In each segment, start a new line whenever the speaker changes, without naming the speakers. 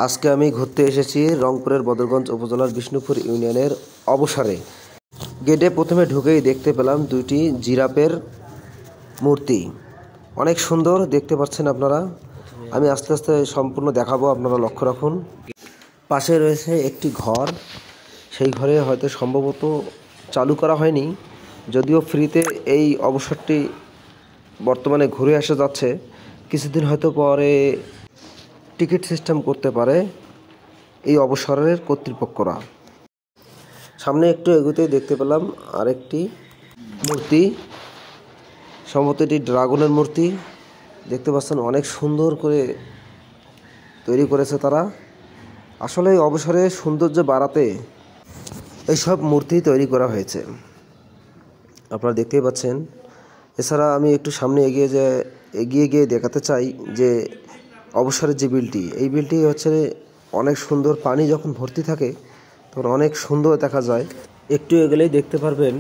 আজকে আমি ঘুরতে এসেছি রংপুরের বদরগঞ্জ উপজেলার বিষ্ণুপুর ইউনিয়নের অবসরে। গেটে প্রথমে ঢুকেই দেখতে পেলাম দুইটি জিরাফের মূর্তি। অনেক সুন্দর দেখতে পাচ্ছেন আপনারা। আমি আস্তে আস্তে সম্পূর্ণ দেখাবো, আপনারা লক্ষ্য রাখুন। পাশে রয়েছে একটি ঘর, সেই ঘরে হয়তো সম্ভবত চালু করা হয়নি, যদিও ফ্রিতে এই অবসরটি বর্তমানে ঘুরে আসা যাচ্ছে। কিছুদিন হয়তো পরে টিকিট সিস্টেম করতে পারে এই অবসরের কর্তৃপক্ষরা। সামনে একটু এগোতেই দেখতে পেলাম আরেকটি মূর্তি, সম্ভবত এটি ড্রাগনের মূর্তি। দেখতে পাচ্ছেন অনেক সুন্দর করে তৈরি করেছে তারা। আসলে এই অবসরে সৌন্দর্য বাড়াতে এইসব মূর্তি তৈরি করা হয়েছে, আপনারা দেখতেই পাচ্ছেন। এছাড়া আমি একটু সামনে এগিয়ে গিয়ে দেখাতে চাই যে অবসরের যে বিলটি, এই বিলটি হচ্ছে অনেক সুন্দর। পানি যখন ভর্তি থাকে তখন অনেক সুন্দর দেখা যায়। একটু এগোলেই দেখতে পারবেন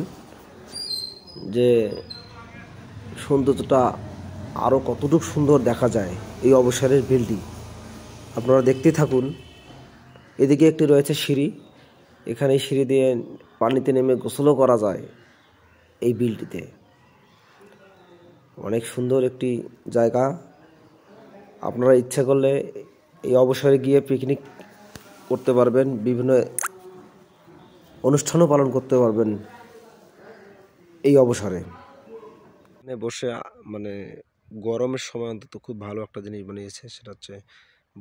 যে সৌন্দর্যটা আরও কতটুকু সুন্দর দেখা যায় এই অবসরের বিলটি। আপনারা দেখতেই থাকুন। এদিকে একটি রয়েছে সিঁড়ি, এখানে সিঁড়ি দিয়ে পানিতে নেমে গোসলও করা যায় এই বিলটিতে। অনেক সুন্দর একটি জায়গা। আপনারা ইচ্ছা করলে এই অবসরে গিয়ে পিকনিক করতে পারবেন, বিভিন্ন অনুষ্ঠানও পালন করতে পারবেন এই অবসরে। বসে গরমের সময় অন্তত খুব ভালো একটা জিনিস বানিয়েছে, সেটা হচ্ছে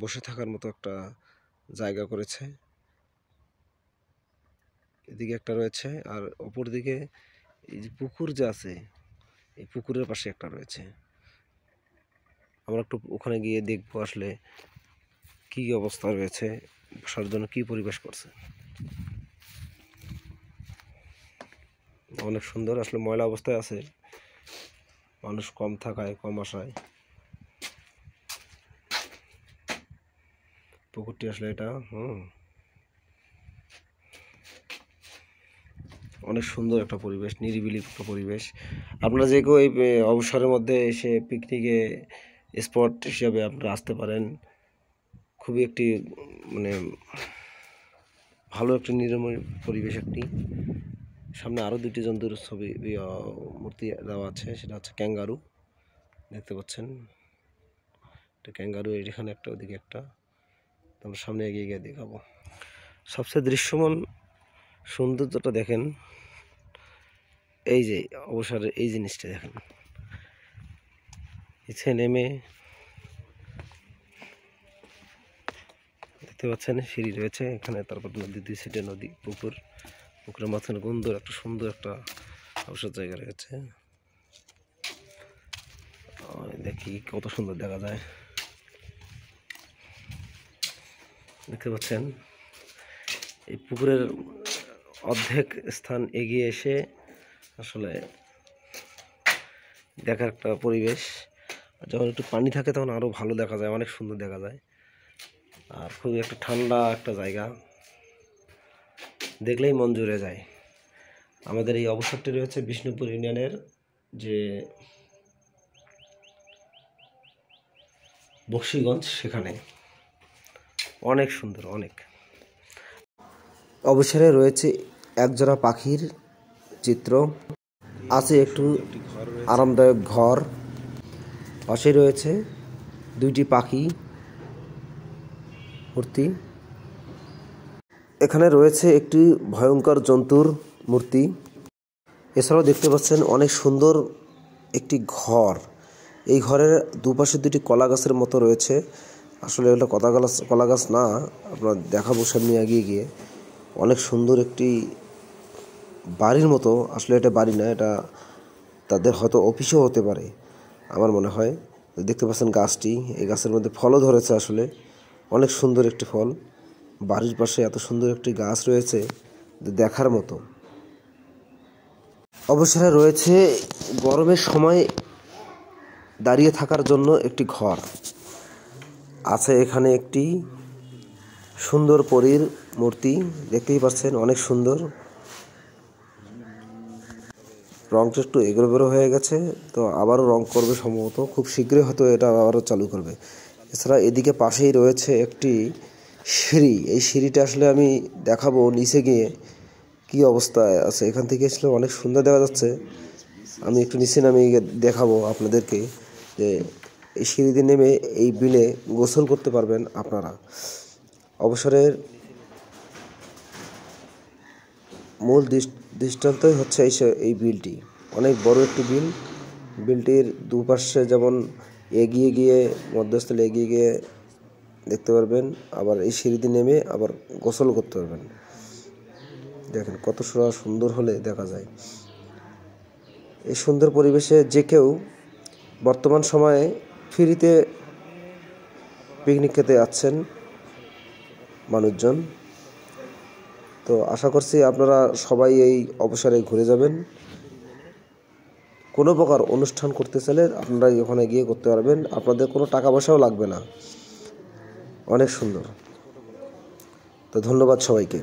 বসে থাকার মতো একটা জায়গা করেছে। এদিকে একটা রয়েছে, আর অপর দিকে এই যে পুকুর যে আছে, এই পুকুরের পাশে একটা রয়েছে। আমরা একটু ওখানে গিয়ে দেখবো আসলে কি অবস্থা রয়েছে, বসার জন্য কি পরিবেশ করছে। অনেক সুন্দর, আসলে ময়লা অবস্থায় আছে, মানুষ কম থাকায়, কম আসায় পুকুরটি আসলে এটা অনেক সুন্দর একটা পরিবেশ, নিরিবিলি একটা পরিবেশ। আপনারা যে কেউ এই অবসরের মধ্যে এসে পিকনিকে স্পট হিসাবে আপনারা আসতে পারেন। খুবই একটি ভালো একটি নিরাময় পরিবেশ একটি। সামনে আরও দুটি জন্তুর ছবি মূর্তি দেওয়া আছে, সেটা হচ্ছে ক্যাঙ্গারু। দেখতে পাচ্ছেন এটা ক্যাঙ্গারু, এখানে একটা, ওদিকে একটা। আমরা সামনে এগিয়ে গিয়ে দেখাবো। সবচেয়ে দৃশ্যমান সৌন্দর্যটা দেখেন, এই যে অবসরের এই জিনিসটা দেখেন। নিচে নেমে দেখতে পাচ্ছেন সিঁড়ি রয়েছে এখানে, তারপর নদী, দুই সাইডে নদী, পুকুরের মাঝখানে একটা সুন্দর একটা অবসর জায়গা রয়েছে। দেখি কত সুন্দর দেখা যায়। দেখতে পাচ্ছেন এই পুকুরের অর্ধেক স্থান এগিয়ে এসে আসলে দেখার একটা পরিবেশ। যখন একটু পানি থাকে তখন আরও ভালো দেখা যায়, অনেক সুন্দর দেখা যায়। আর খুবই একটা ঠান্ডা একটা জায়গা, দেখলেই মন জুড়ে যায়। আমাদের এই অবসরটি রয়েছে বিষ্ণুপুর ইউনিয়নের যে বক্সিগঞ্জ, সেখানে। অনেক সুন্দর, অনেক। অবসরে রয়েছে একজোড়া পাখির চিত্র আছে, একটু আরামদায়ক ঘর। পাশে রয়েছে দুইটি পাখি মূর্তি। এখানে রয়েছে একটি ভয়ঙ্কর জন্তুর মূর্তি। এছাড়াও দেখতে পাচ্ছেন অনেক সুন্দর একটি ঘর। এই ঘরের দুপাশে দুটি কলা গাছের মতো রয়েছে। আসলে এটা কলা গাছ না, আপনার দেখাবো সামনে এগিয়ে গিয়ে। অনেক সুন্দর একটি বাড়ির মতো, আসলে এটা বাড়ি না, এটা তাদের হয়তো অফিসও হতে পারে আমার মনে হয়। দেখতে পাচ্ছেন গাছটি, এই গাছের মধ্যে ফলও ধরেছে। আসলে অনেক সুন্দর একটি ফল। বাড়ির পাশে এত সুন্দর একটি গাছ রয়েছে দেখার মতো। অবসরে রয়েছে গরমের সময় দাঁড়িয়ে থাকার জন্য একটি ঘর আছে। এখানে একটি সুন্দর পরীর মূর্তি, দেখতেই পাচ্ছেন অনেক সুন্দর। রংটা একটু এগোবেরো হয়ে গেছে, তো আবারও রং করবে সম্ভবত, খুব শীঘ্রই হয়তো এটা আবারও চালু করবে। এছাড়া এদিকে পাশেই রয়েছে একটি সিঁড়ি, এই সিঁড়িটা আসলে আমি দেখাবো নিচে গিয়ে কি অবস্থায় আছে। এখান থেকে আসলে অনেক সুন্দর দেখা যাচ্ছে। আমি একটু নিচে নামে দেখাবো আপনাদেরকে যে এই সিঁড়িতে নেমে এই বিলে গোসল করতে পারবেন আপনারা। অবসরের মূল দৃষ্টান্তই হচ্ছে এই বিলটি। অনেক বড় একটি বিল। বিলটির দুপাশে যেমন এগিয়ে গিয়ে মধ্যস্থলে এগিয়ে গিয়ে দেখতে পারবেন, আবার এই সিঁড়িতে নেমে আবার গোসল করতে পারবেন। দেখেন কত সুন্দর হলে দেখা যায়। এই সুন্দর পরিবেশে যে কেউ বর্তমান সময়ে ফ্রিতে পিকনিক খেতে যাচ্ছেন মানুষজন। তো আশা করছি আপনারা সবাই এই অবসরে ঘুরে যাবেন। কোনো প্রকার অনুষ্ঠান করতে চাইলে আপনারা ওখানে গিয়ে করতে পারবেন, আপনাদের কোনো টাকা পয়সাও লাগবে না। অনেক সুন্দর। তো ধন্যবাদ সবাইকে।